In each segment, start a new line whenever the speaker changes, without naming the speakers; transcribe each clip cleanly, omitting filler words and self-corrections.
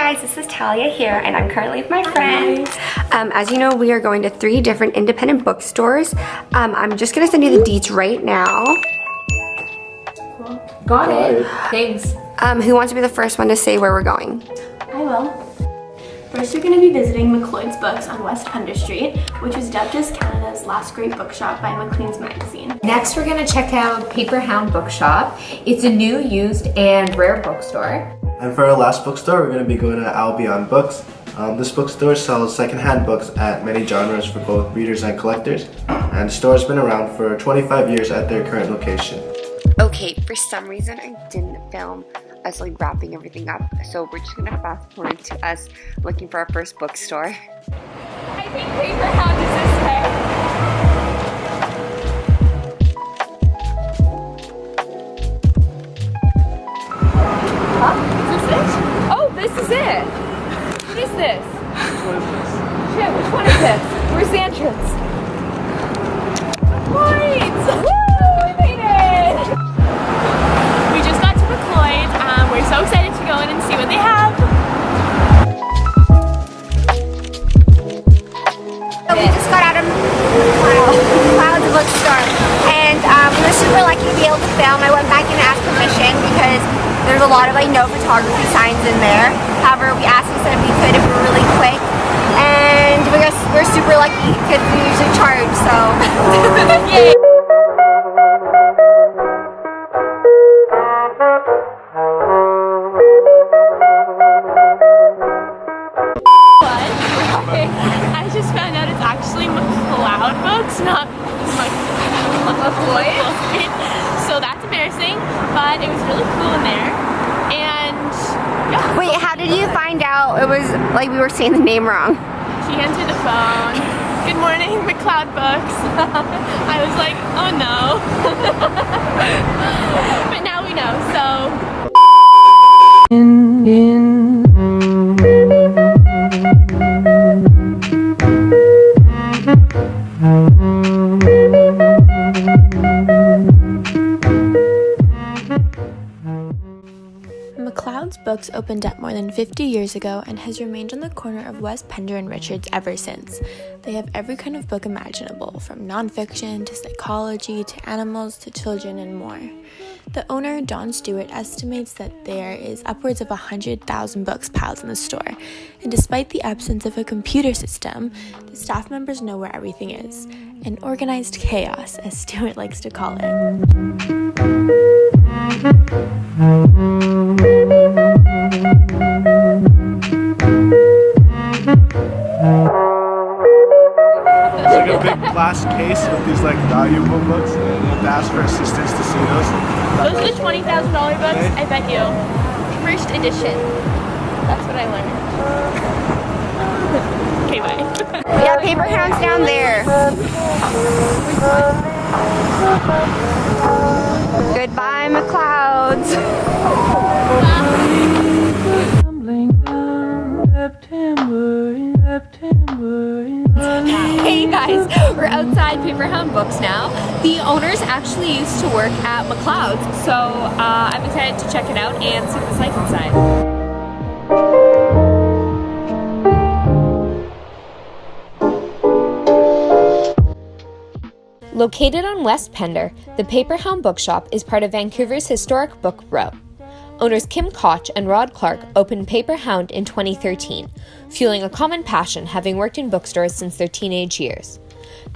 guys, this is Talia here, and I'm currently with my friend. As you know, we are going to 3 different independent bookstores. I'm just gonna send you the deets right now.
Cool. Got it. Thanks.
Who wants to be the first one to say where we're going?
I will. First, we're going to be visiting MacLeod's Books on West Pender Street, which was dubbed as Canada's last great bookshop by Maclean's magazine.
Next, we're going to check out Hound Bookshop. It's a new, used, and rare bookstore.
And for our last bookstore, we're going to be going to Albion Books. This bookstore sells secondhand books at many genres for both readers and collectors. And the store has been around for 25 years at their current location.
Okay, for some reason I didn't film us like wrapping everything up, so we're just gonna fast forward to us looking for our first bookstore.
I think Hound is this way. Huh? Is this it? Oh, this is it. What is this?
What is this?
Shit, which one is this? Where's the entrance? Wait! Woo! We made it!
We just got to MacLeod. We're so excited to go in and see what they have.
So we just got out of MacLeod's bookstore, and we were super lucky to be able to film. I went back and asked permission because there's a lot of like no photography signs in there. However, we asked them if we could if we were really quick, and we're super lucky because we usually charge. So yay!
I just found out it's actually MacLeod Books, not MacLeod. So that's embarrassing, but it was really cool in there. And yeah.
Wait, how did you find out it was like we were saying the name wrong?
She answered the phone. Good morning, MacLeod Books. I was like, oh no. But now we know, so.
MacLeod's Books opened up more than 50 years ago and has remained on the corner of West Pender and Richards ever since. They have every kind of book imaginable, from nonfiction to psychology to animals to children and more. The owner, Don Stewart, estimates that there is upwards of 100,000 books piled in the store, and despite the absence of a computer system, the staff members know where everything is. An organized chaos, as Stewart likes to call it.
It's like a big glass case with these like valuable books, and you have to ask for assistance to see those.
Those are the $20,000 books, I bet you. First edition. That's what I learned. Okay, bye.
Yeah, paper hounds down there. Goodbye, MacLeod's.
Hey guys, we're outside Hound Books now. The owners actually used to work at MacLeod's, so I'm excited to check it out and see what it's like inside. Located on West Pender, the Hound Bookshop is part of Vancouver's historic Book Row. Owners Kim Koch and Rod Clark opened Hound in 2013, fueling a common passion having worked in bookstores since their teenage years.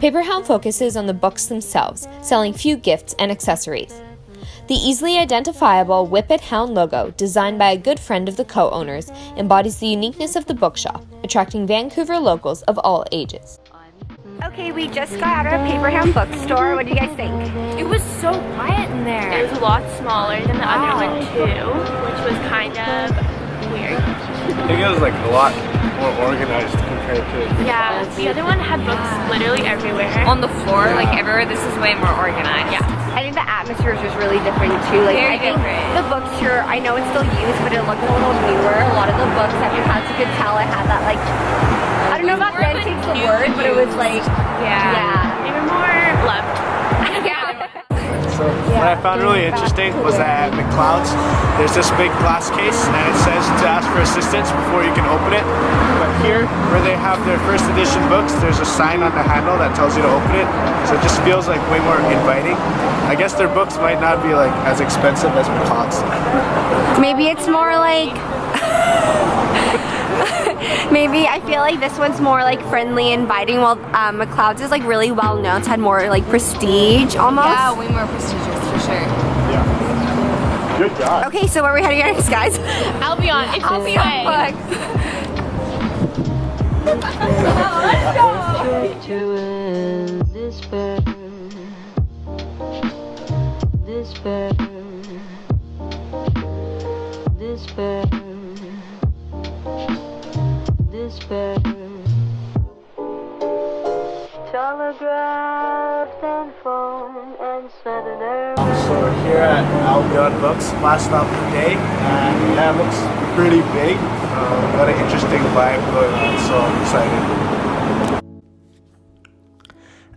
Hound focuses on the books themselves, selling few gifts and accessories. The easily identifiable Whippet Hound logo, designed by a good friend of the co-owners, embodies the uniqueness of the bookshop, attracting Vancouver locals of all ages.
Okay, we just got out of Hound Bookstore. What do you guys think?
It was so quiet in there. It was a lot smaller than the other one too, which was kind of weird.
I think it was like a lot more organized compared to.
Yeah, the other one had books literally everywhere.
On the floor, like everywhere, this is way more organized.
Yeah.
I think the atmosphere was really different too. Like
Very
I think
different.
the books here, I know it's still used, but it looked a little newer. A lot of the books that we had, you could tell it had that like, I don't know about vintage the word, but it was like, yeah.
They were more loved.
Yeah.
So What I found really interesting was that at MacLeod's, there's this big glass case and it says to ask for assistance before you can open it. But here, where they have their first edition books, there's a sign on the handle that tells you to open it. So it just feels like way more inviting. I guess their books might not be like as expensive as MacLeod's.
Maybe it's more like maybe I feel like this one's more like friendly, inviting, while MacLeod's is like really well known. It's had more like prestige almost.
Yeah, way more prestigious for sure.
Yeah. Good job.
Okay, so where are we heading next, guys?
Albion. It's
Albion Books.
So we're here at Albion Books, last stop of the day, and yeah, it looks pretty big. Got an interesting vibe going on, so I'm excited.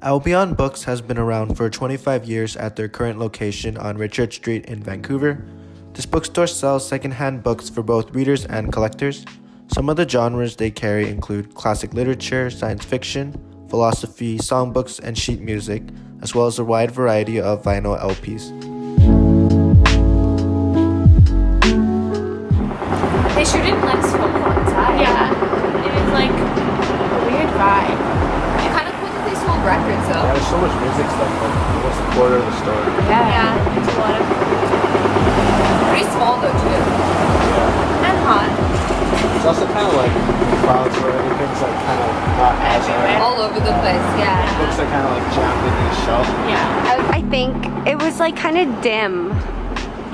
Albion Books has been around for 25 years at their current location on Richard Street in Vancouver. This bookstore sells secondhand books for both readers and collectors. Some of the genres they carry include classic literature, science fiction, philosophy, songbooks, and sheet music, as well as a wide variety of vinyl LPs.
They sure didn't let us film outside.
Yeah, it is like a weird vibe.
It's kind of cool that they sold records though.
There's so much music stuff, like almost a quarter of the store.
Yeah.
It's a lot of
Pretty small though too.
and hot.
It's also kind of like clouds where everything's like kind of not as high.
All over the place, yeah.
Books are kind of like jammed into the shelf.
Yeah.
I think it was like kind of dim.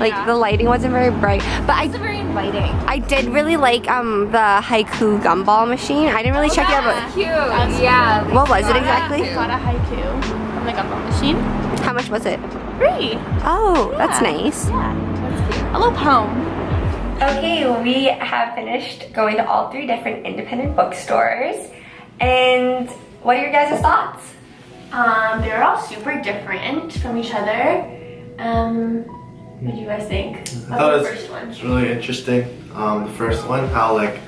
Like
Yeah.
the lighting wasn't very bright, but
It's very inviting.
I did really like the haiku gumball machine. I didn't really check it out, but
Cute.
That's
Yeah.
what was it
I
exactly?
got a haiku from the gumball machine.
How much was it?
Free.
Oh, that's
Yeah.
nice.
Yeah, that's cute. A little poem.
Okay, we have finished going to all 3 different independent bookstores. And what are your guys' thoughts?
They're all super different from each other. What do you guys think?
I
Of
thought
the first one.
it's really interesting. The first one, how like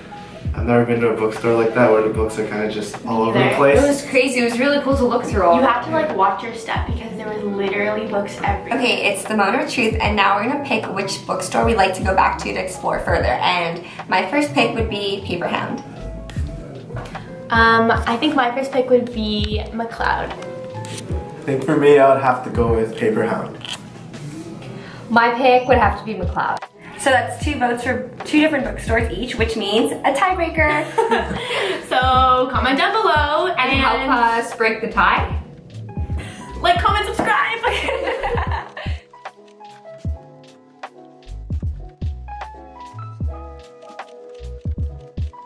I've never been to a bookstore like that where the books are kind of just all over the
neither.
place.
It was crazy. It was really cool to look through all.
You have to like watch your step because there was literally books everywhere.
Okay, it's the moment of truth, and now we're gonna pick which bookstore we'd like to go back to explore further. And my first pick would be Paper Hound.
I think my first pick would be MacLeod.
I think for me, I would have to go with Paper Hound.
My pick would have to be MacLeod.
So that's 2 votes for 2 different bookstores each, which means a tiebreaker.
So comment down below
And help us break the tie.
like, comment, subscribe.